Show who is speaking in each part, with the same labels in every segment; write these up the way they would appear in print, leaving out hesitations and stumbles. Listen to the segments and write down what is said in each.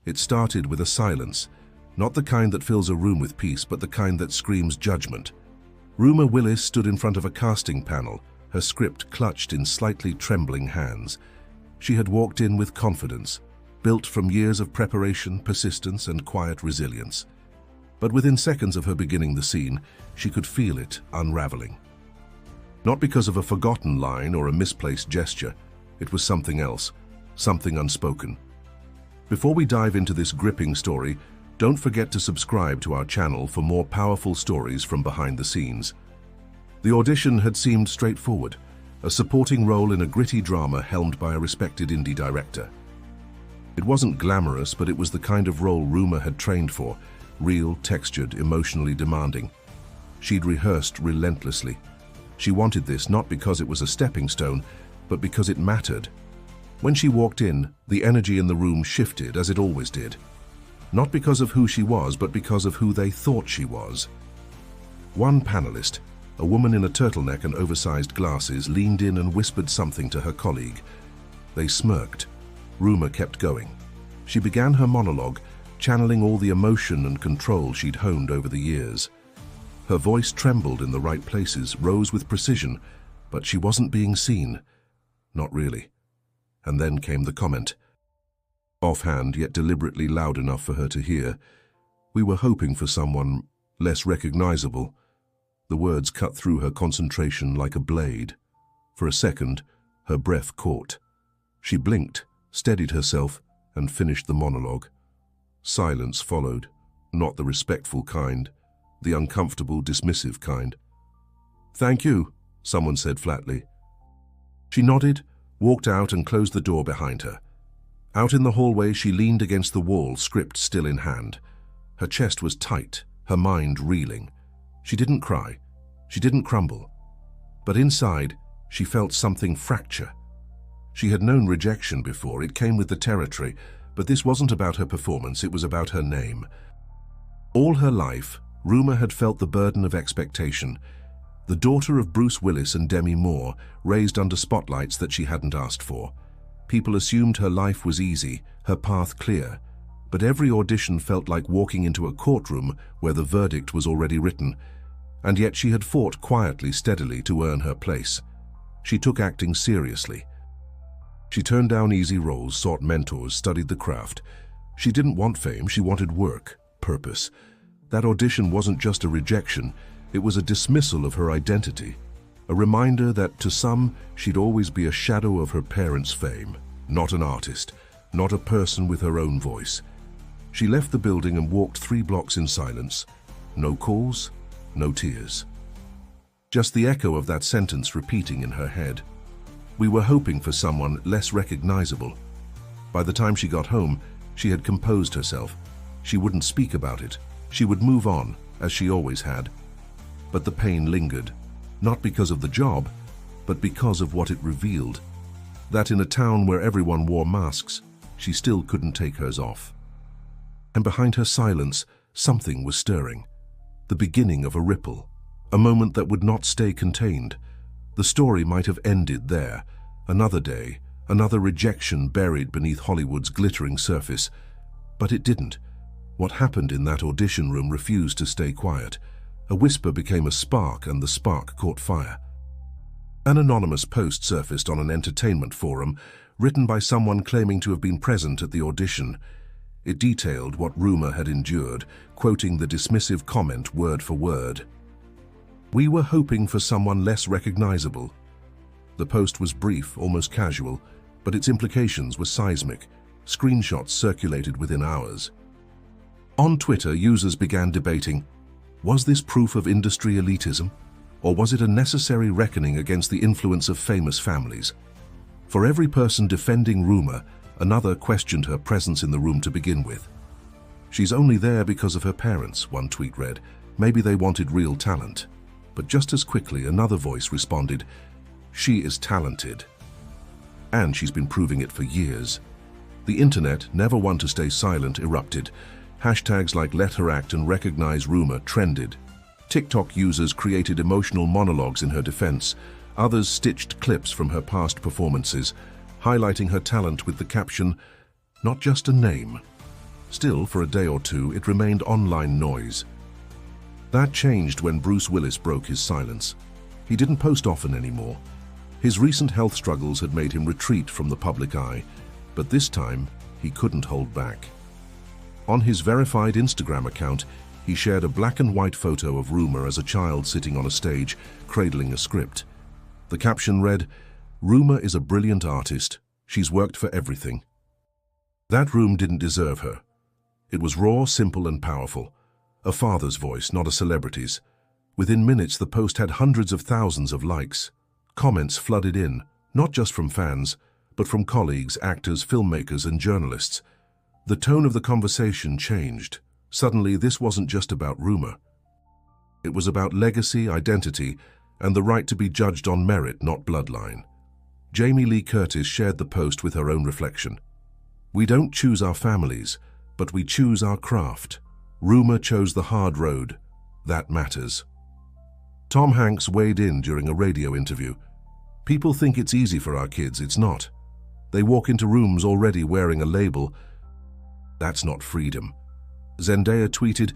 Speaker 1: It started with a silence, not the kind that fills a room with peace, but the kind that screams judgment. Rumer Willis stood in front of a casting panel, her script clutched in slightly trembling hands. She had walked in with confidence, built from years of preparation, persistence, and quiet resilience. But within seconds of her beginning the scene, she could feel it unraveling. Not because of a forgotten line or a misplaced gesture, it was something else, something unspoken. Before we dive into this gripping story, don't forget to subscribe to our channel for more powerful stories from behind the scenes. The audition had seemed straightforward, a supporting role in a gritty drama helmed by a respected indie director. It wasn't glamorous, but it was the kind of role Rumer had trained for, real, textured, emotionally demanding. She'd rehearsed relentlessly. She wanted this not because it was a stepping stone, but because it mattered. When she walked in, the energy in the room shifted, as it always did. Not because of who she was, but because of who they thought she was. One panelist, a woman in a turtleneck and oversized glasses, leaned in and whispered something to her colleague. They smirked. Rumer kept going. She began her monologue, channeling all the emotion and control she'd honed over the years. Her voice trembled in the right places, rose with precision, but she wasn't being seen. Not really. And then came the comment. Offhand, yet deliberately loud enough for her to hear. "We were hoping for someone less recognizable." The words cut through her concentration like a blade. For a second, her breath caught. She blinked, steadied herself, and finished the monologue. Silence followed, not the respectful kind, the uncomfortable, dismissive kind. "Thank you," someone said flatly. She nodded, walked out, and closed the door behind her. Out in the hallway, she leaned against the wall, script still in hand. Her chest was tight, her mind reeling. She didn't cry. She didn't crumble. But inside, she felt something fracture. She had known rejection before. It came with the territory, but this wasn't about her performance, it was about her name. All her life, Rumer had felt the burden of expectation. The daughter of Bruce Willis and Demi Moore, raised under spotlights that she hadn't asked for. People assumed her life was easy, her path clear, but every audition felt like walking into a courtroom where the verdict was already written, and yet she had fought quietly, steadily to earn her place. She took acting seriously. She turned down easy roles, sought mentors, studied the craft. She didn't want fame, she wanted work, purpose. That audition wasn't just a rejection, it was a dismissal of her identity. A reminder that to some, she'd always be a shadow of her parents' fame, not an artist, not a person with her own voice. She left the building and walked 3 blocks in silence. No calls, no tears. Just the echo of that sentence repeating in her head. We were hoping for someone less recognizable. By the time she got home, she had composed herself. She wouldn't speak about it. She would move on, as she always had. But the pain lingered. Not because of the job, but because of what it revealed. That in a town where everyone wore masks, she still couldn't take hers off. And behind her silence, something was stirring. The beginning of a ripple, a moment that would not stay contained. The story might have ended there. Another day, another rejection buried beneath Hollywood's glittering surface. But it didn't. What happened in that audition room refused to stay quiet. A whisper became a spark, and the spark caught fire. An anonymous post surfaced on an entertainment forum, written by someone claiming to have been present at the audition. It detailed what Rumer had endured, quoting the dismissive comment word for word. "We were hoping for someone less recognizable." The post was brief, almost casual, but its implications were seismic. Screenshots circulated within hours. On Twitter, users began debating, was this proof of industry elitism, or was it a necessary reckoning against the influence of famous families? For every person defending Rumer, another questioned her presence in the room to begin with. "She's only there because of her parents," one tweet read. "Maybe they wanted real talent." But just as quickly, another voice responded, "She is talented. And she's been proving it for years." The internet, never one to stay silent, erupted. Hashtags like "Let Her Act" and "Recognize Rumer" trended. TikTok users created emotional monologues in her defense. Others stitched clips from her past performances, highlighting her talent with the caption, "Not just a name, Still, for a day or two, it remained online noise. That changed when Bruce Willis broke his silence. He didn't post often anymore. His recent health struggles had made him retreat from the public eye, but this time he couldn't hold back. On his verified Instagram account, he shared a black and white photo of Rumer as a child sitting on a stage, cradling a script. The caption read, "Rumer is a brilliant artist. She's worked for everything." That room didn't deserve her. It was raw, simple, and powerful. A father's voice, not a celebrity's. Within minutes, the post had hundreds of thousands of likes. Comments flooded in, not just from fans, but from colleagues, actors, filmmakers, and journalists. The tone of the conversation changed. Suddenly, this wasn't just about Rumer. It was about legacy, identity, and the right to be judged on merit, not bloodline. Jamie Lee Curtis shared the post with her own reflection. "We don't choose our families, but we choose our craft. Rumer chose the hard road. That matters." Tom Hanks weighed in during a radio interview. "People think it's easy for our kids. It's not. They walk into rooms already wearing a label. That's not freedom." Zendaya tweeted,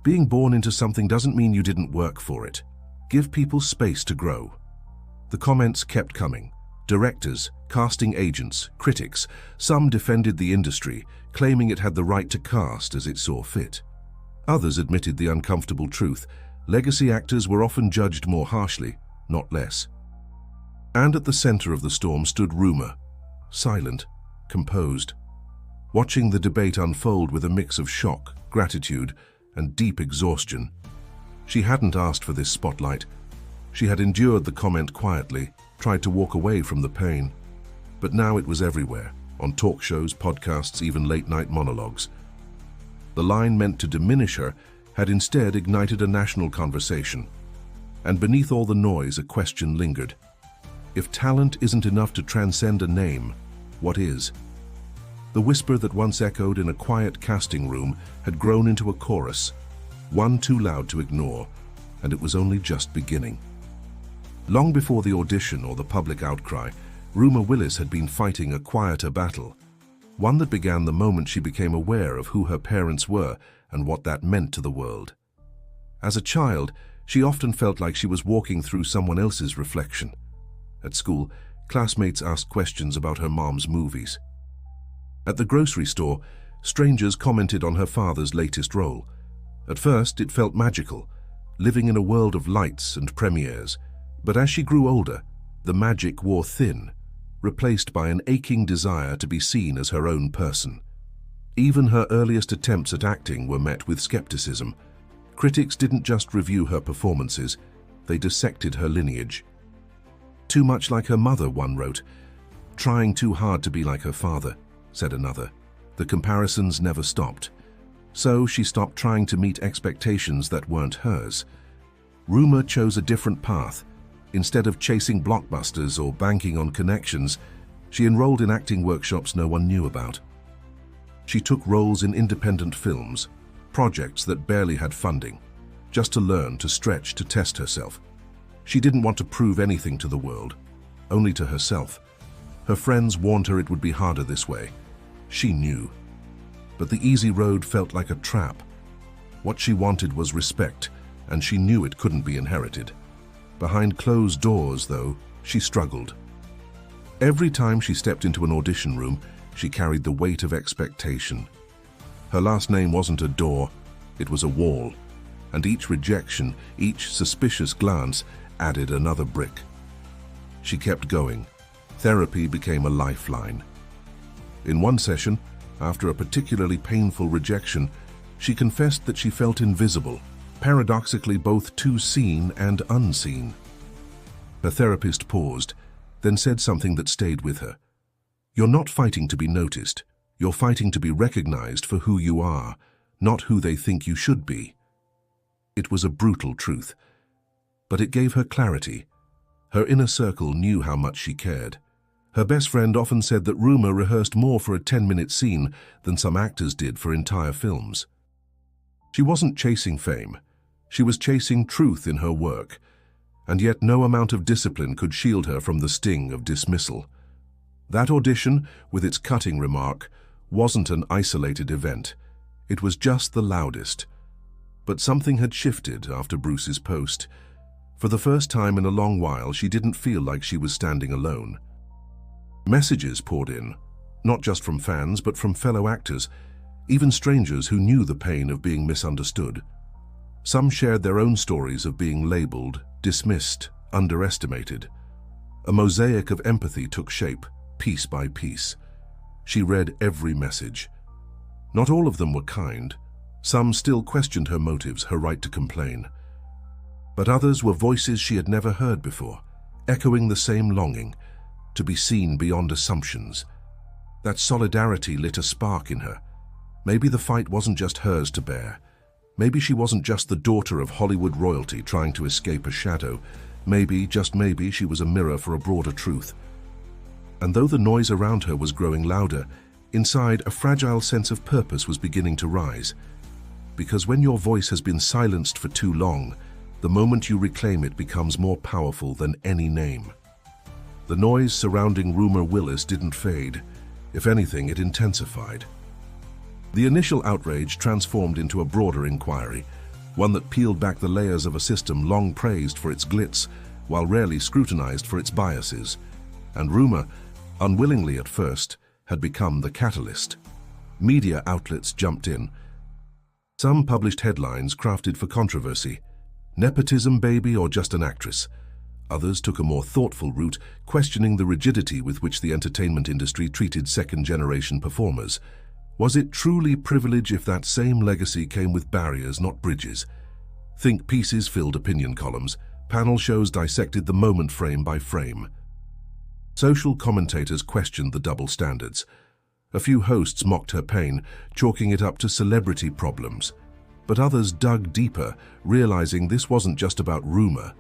Speaker 1: "Being born into something doesn't mean you didn't work for it. Give people space to grow." The comments kept coming. Directors, casting agents, critics, some defended the industry, claiming it had the right to cast as it saw fit. Others admitted the uncomfortable truth. Legacy actors were often judged more harshly, not less. And at the center of the storm stood Rumer, silent, composed, watching the debate unfold with a mix of shock, gratitude, and deep exhaustion. She hadn't asked for this spotlight. She had endured the comment quietly, tried to walk away from the pain. But now it was everywhere, on talk shows, podcasts, even late-night monologues. The line meant to diminish her had instead ignited a national conversation. And beneath all the noise, a question lingered. If talent isn't enough to transcend a name, what is? The whisper that once echoed in a quiet casting room had grown into a chorus, one too loud to ignore, and it was only just beginning. Long before the audition or the public outcry, Rumer Willis had been fighting a quieter battle, one that began the moment she became aware of who her parents were and what that meant to the world. As a child, she often felt like she was walking through someone else's reflection. At school, classmates asked questions about her mom's movies. At the grocery store, strangers commented on her father's latest role. At first, it felt magical, living in a world of lights and premieres. But as she grew older, the magic wore thin, replaced by an aching desire to be seen as her own person. Even her earliest attempts at acting were met with skepticism. Critics didn't just review her performances, they dissected her lineage. "Too much like her mother," one wrote. "Trying too hard to be like her father," said another. The comparisons never stopped. So she stopped trying to meet expectations that weren't hers. Rumer chose a different path. Instead of chasing blockbusters or banking on connections, she enrolled in acting workshops no one knew about. She took roles in independent films, projects that barely had funding, just to learn, to stretch, to test herself. She didn't want to prove anything to the world, only to herself. Her friends warned her it would be harder this way. She knew. But the easy road felt like a trap. What she wanted was respect, and she knew it couldn't be inherited. Behind closed doors, though, she struggled. Every time she stepped into an audition room, she carried the weight of expectation. Her last name wasn't a door, it was a wall, and each rejection, each suspicious glance added another brick. She kept going. Therapy became a lifeline. In one session, after a particularly painful rejection, she confessed that she felt invisible, paradoxically both too seen and unseen. Her therapist paused, then said something that stayed with her. "You're not fighting to be noticed. You're fighting to be recognized for who you are, not who they think you should be." It was a brutal truth, but it gave her clarity. Her inner circle knew how much she cared. Her best friend often said that Rumer rehearsed more for a 10-minute scene than some actors did for entire films. She wasn't chasing fame. She was chasing truth in her work, and yet no amount of discipline could shield her from the sting of dismissal. That audition, with its cutting remark, wasn't an isolated event. It was just the loudest. But something had shifted after Bruce's post. For the first time in a long while, she didn't feel like she was standing alone. Messages poured in, not just from fans, but from fellow actors, even strangers who knew the pain of being misunderstood. Some shared their own stories of being labeled, dismissed, underestimated. A mosaic of empathy took shape, piece by piece. She read every message. Not all of them were kind. Some still questioned her motives, her right to complain. But others were voices she had never heard before, echoing the same longing, to be seen beyond assumptions. That solidarity lit a spark in her. Maybe the fight wasn't just hers to bear. Maybe she wasn't just the daughter of Hollywood royalty trying to escape a shadow. Maybe, just maybe, she was a mirror for a broader truth. And though the noise around her was growing louder, inside a fragile sense of purpose was beginning to rise. Because when your voice has been silenced for too long, the moment you reclaim it becomes more powerful than any name. The noise surrounding Rumer Willis didn't fade. If anything, it intensified. The initial outrage transformed into a broader inquiry, one that peeled back the layers of a system long praised for its glitz, while rarely scrutinized for its biases. And Rumer, unwillingly at first, had become the catalyst. Media outlets jumped in. Some published headlines crafted for controversy. Nepotism baby or just an actress? Others took a more thoughtful route, questioning the rigidity with which the entertainment industry treated second-generation performers. Was it truly privilege if that same legacy came with barriers, not bridges? Think pieces filled opinion columns. Panel shows dissected the moment frame by frame. Social commentators questioned the double standards. A few hosts mocked her pain, chalking it up to celebrity problems. But others dug deeper, realizing this wasn't just about Rumer.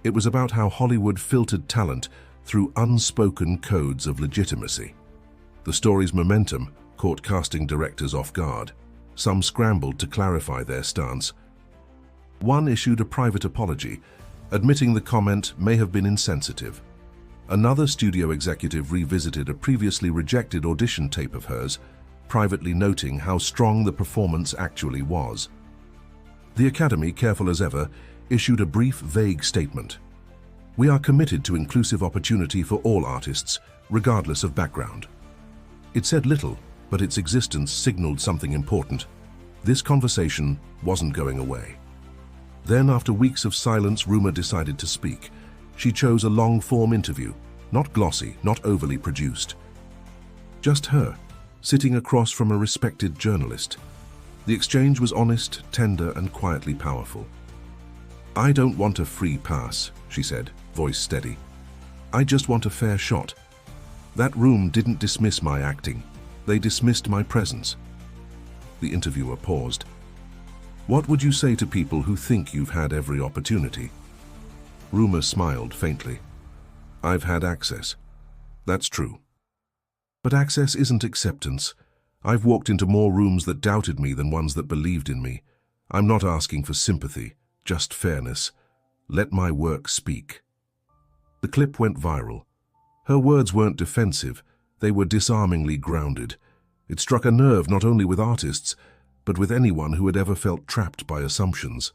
Speaker 1: It was about how Hollywood filtered talent through unspoken codes of legitimacy. The story's momentum caught casting directors off guard. Some scrambled to clarify their stance. One issued a private apology, admitting the comment may have been insensitive. Another studio executive revisited a previously rejected audition tape of hers, privately noting how strong the performance actually was. The Academy, careful as ever, issued a brief, vague statement. "We are committed to inclusive opportunity for all artists, regardless of background." It said little, but its existence signaled something important. This conversation wasn't going away. Then, after weeks of silence, Rumer decided to speak. She chose a long-form interview, not glossy, not overly produced. Just her, sitting across from a respected journalist. The exchange was honest, tender, and quietly powerful. "I don't want a free pass," she said, voice steady. "I just want a fair shot. That room didn't dismiss my acting. They dismissed my presence." The interviewer paused. "What would you say to people who think you've had every opportunity?" Rumer smiled faintly. "I've had access. That's true. But access isn't acceptance. I've walked into more rooms that doubted me than ones that believed in me. I'm not asking for sympathy, just fairness. Let my work speak." The clip went viral. Her words weren't defensive. They were disarmingly grounded. It struck a nerve not only with artists, but with anyone who had ever felt trapped by assumptions.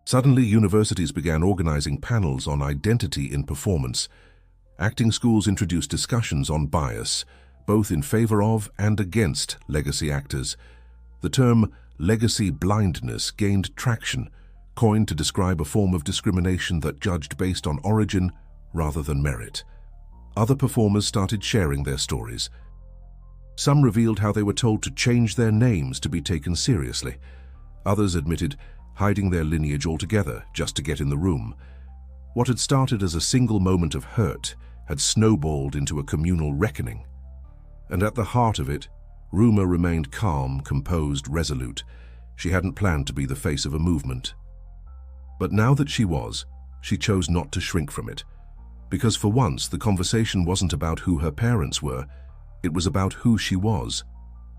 Speaker 1: Suddenly, universities began organizing panels on identity in performance. Acting schools introduced discussions on bias, both in favor of and against legacy actors. The term legacy blindness gained traction, coined to describe a form of discrimination that judged based on origin rather than merit. Other performers started sharing their stories. Some revealed how they were told to change their names to be taken seriously. Others admitted hiding their lineage altogether just to get in the room. What had started as a single moment of hurt had snowballed into a communal reckoning. And at the heart of it, Rumer remained calm, composed, resolute. She hadn't planned to be the face of a movement. But now that she was, she chose not to shrink from it. Because for once, the conversation wasn't about who her parents were, it was about who she was.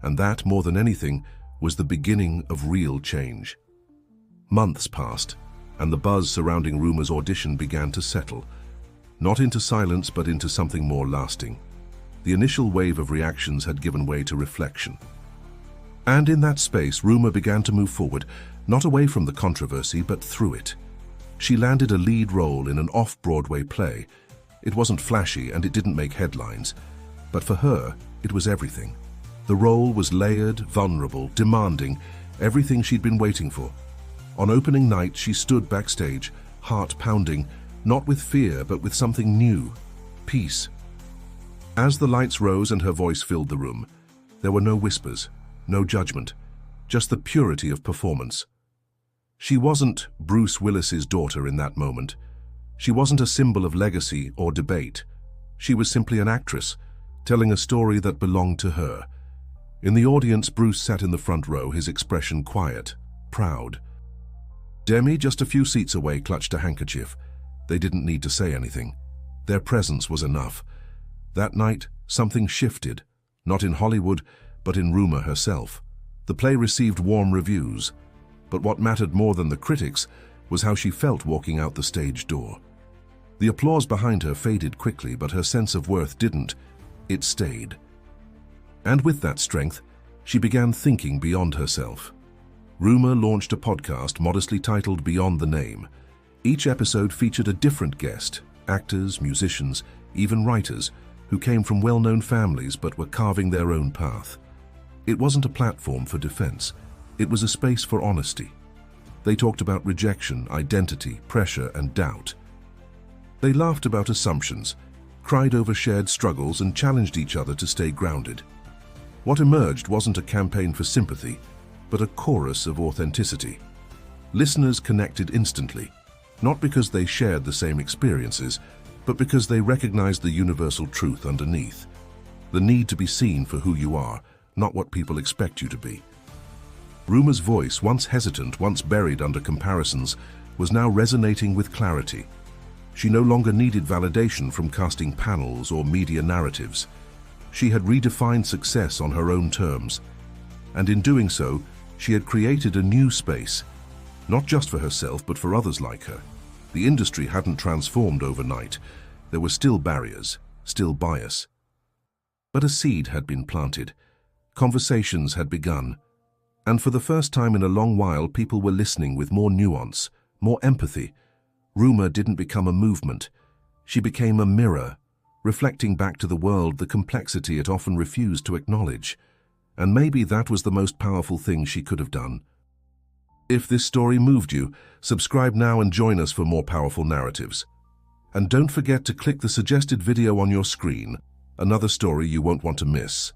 Speaker 1: And that, more than anything, was the beginning of real change. Months passed, and the buzz surrounding Rumer's audition began to settle. Not into silence, but into something more lasting. The initial wave of reactions had given way to reflection. And in that space, Rumer began to move forward, not away from the controversy, but through it. She landed a lead role in an off-Broadway play. It wasn't flashy and it didn't make headlines, but for her, it was everything. The role was layered, vulnerable, demanding, everything she'd been waiting for. On opening night, she stood backstage, heart pounding, not with fear, but with something new, peace. As the lights rose and her voice filled the room, there were no whispers, no judgment, just the purity of performance. She wasn't Bruce Willis's daughter in that moment. She wasn't a symbol of legacy or debate. She was simply an actress, telling a story that belonged to her. In the audience, Bruce sat in the front row, his expression quiet, proud. Demi, just a few seats away, clutched a handkerchief. They didn't need to say anything. Their presence was enough. That night, something shifted, not in Hollywood, but in Rumer herself. The play received warm reviews, but what mattered more than the critics was how she felt walking out the stage door. The applause behind her faded quickly, but her sense of worth didn't. It stayed. And with that strength, she began thinking beyond herself. Rumer launched a podcast modestly titled Beyond the Name. Each episode featured a different guest, actors, musicians, even writers, who came from well-known families but were carving their own path. It wasn't a platform for defense. It was a space for honesty. They talked about rejection, identity, pressure, and doubt. They laughed about assumptions, cried over shared struggles, and challenged each other to stay grounded. What emerged wasn't a campaign for sympathy, but a chorus of authenticity. Listeners connected instantly, not because they shared the same experiences, but because they recognized the universal truth underneath. The need to be seen for who you are, not what people expect you to be. Rumer's voice, once hesitant, once buried under comparisons, was now resonating with clarity. She no longer needed validation from casting panels or media narratives. She had redefined success on her own terms, and in doing so, she had created a new space, not just for herself, but for others like her. The industry hadn't transformed overnight. There were still barriers, still bias. But a seed had been planted. Conversations had begun. And for the first time in a long while, people were listening with more nuance, more empathy. Rumer didn't become a movement. She became a mirror, reflecting back to the world the complexity it often refused to acknowledge. And maybe that was the most powerful thing she could have done. If this story moved you, subscribe now and join us for more powerful narratives. And don't forget to click the suggested video on your screen, another story you won't want to miss.